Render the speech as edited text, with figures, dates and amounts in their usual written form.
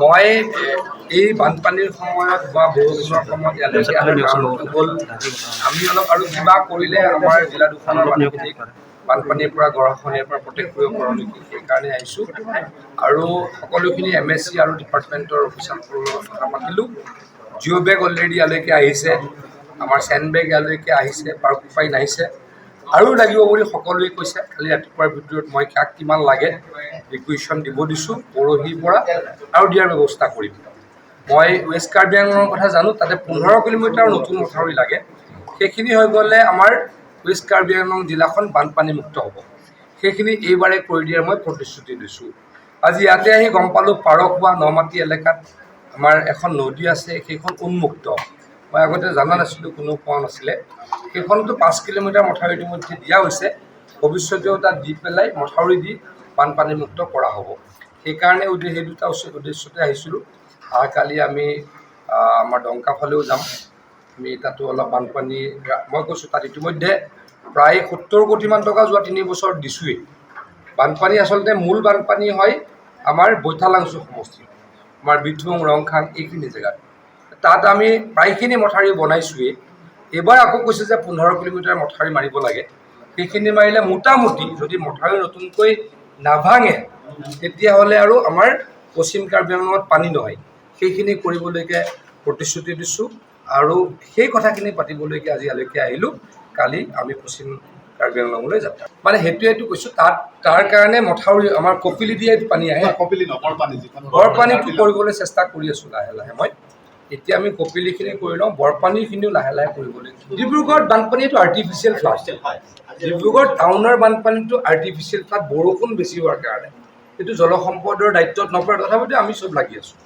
মই এই বানপানীৰ সময়ত বা বৰষুণৰ সময়ত ইয়ালৈকে অহাৰ কাৰণটো হ'ল আমি অলপ আৰু কিবা কৰিলে আমাৰ জিলা দুখনৰ মানুহখিনিক বানপানীৰ পৰা গৰাখহনীয়াৰ পৰা প্ৰটেক্ট কৰিব পাৰোঁ নেকি, সেইকাৰণে আহিছোঁ। আৰু সকলোখিনি MSC আৰু ডিপাৰ্টমেণ্টৰ অফিচাৰসকলৰ লগত কথা পাতিলোঁ। জিঅ' বেগ অলৰেডি ইয়ালৈকে আহিছে, আমাৰ চেণ্ড বেগ ইয়ালৈকে আহিছে, পাৰ্কোফাইন আহিছে, আৰু লাগিব বুলি সকলোৱে কৈছে। খালি ৰাতিপুৱাৰ ভিতৰত মই কাক কিমান লাগে ৰিকুৱেশ্যন দিব দিছোঁ পৰহিৰ পৰা, আৰু দিয়াৰ ব্যৱস্থা কৰিম। মই ৱেষ্ট কাৰ্বি আংলঙৰ কথা জানো, তাতে 15 কিলোমিটাৰ নতুন মথাউৰি লাগে। সেইখিনি হৈ গ'লে আমাৰ ৱেষ্ট কাৰ্বি আংলং জিলাখন বানপানীমুক্ত হ'ব। সেইখিনি এইবাৰে কৰি দিয়াৰ মই প্ৰতিশ্ৰুতি দিছোঁ। আজি ইয়াতে আহি গম পালোঁ পাৰখোৱা নমাটি এলেকাত আমাৰ এখন নদী আছে, সেইখন উন্মুক্ত। মই আগতে জনা নাছিলোঁ, কোনো পোৱা নাছিলে। সেইখনতো 5 কিলোমিটাৰ মথাউৰি ইতিমধ্যে দিয়া হৈছে, ভৱিষ্যতেও তাত দি পেলাই মথাউৰি দি বানপানীমুক্ত কৰা হ'ব। সেইকাৰণে সেই দুটা উদ্দেশ্যতে আহিছিলোঁ। কালি আমি আমাৰ ডংকা ফালেও যাম, আমি তাতো অলপ বানপানী, মই কৈছোঁ তাত ইতিমধ্যে প্ৰায় 70 কোটিমান টকা যোৱা 3 বছৰত দিছোঁৱেই। বানপানী আচলতে মূল বানপানী হয় আমাৰ বৈঠালাংচু সমষ্টিত, আমাৰ বিথুং ৰংখাং এইখিনি জেগাত। তাত আমি প্ৰায়খিনি মথাউৰি বনাইছোঁৱেই। এইবাৰ আকৌ কৈছে যে 15 কিলোমিটাৰ মথাউৰি মাৰিব লাগে। সেইখিনি মাৰিলে মোটামুটি যদি মথাউৰি নতুনকৈ নাভাঙে তেতিয়াহ'লে আৰু আমাৰ পশ্চিম কাৰ্বি আংলঙত পানী নহয়। সেইখিনি কৰিবলৈকে প্ৰতিশ্ৰুতি দিছোঁ, আৰু সেই কথাখিনি পাতিবলৈকে আজি ইয়ালৈকে আহিলোঁ। কালি আমি পশ্চিম কাৰ্বি আংলঙলৈ যাম। মানে সেইটোৱেতো কৈছোঁ, তাৰ কাৰণে মথাউৰি আমাৰ কপিলি দিয়ে পানী আহে। বৰপানীটো কৰিবলৈ চেষ্টা কৰি আছোঁ লাহে লাহে। মই এতিয়া আমি কপিলিখিনি কৰি লওঁ, বৰপানীখিনিও লাহে লাহে কৰিবলৈ। ডিব্ৰুগড়ত বানপানীটো আৰ্টিফিচিয়েল ফ্লাড। ডিব্ৰুগড় টাউনৰ বানপানীটো আৰ্টিফিচিয়েল ফ্লাড, বৰষুণ বেছি হোৱাৰ কাৰণে। এইটো জলসম্পদৰ দায়িত্বত নপৰে, তথাপিতো আমি চব লাগি আছোঁ।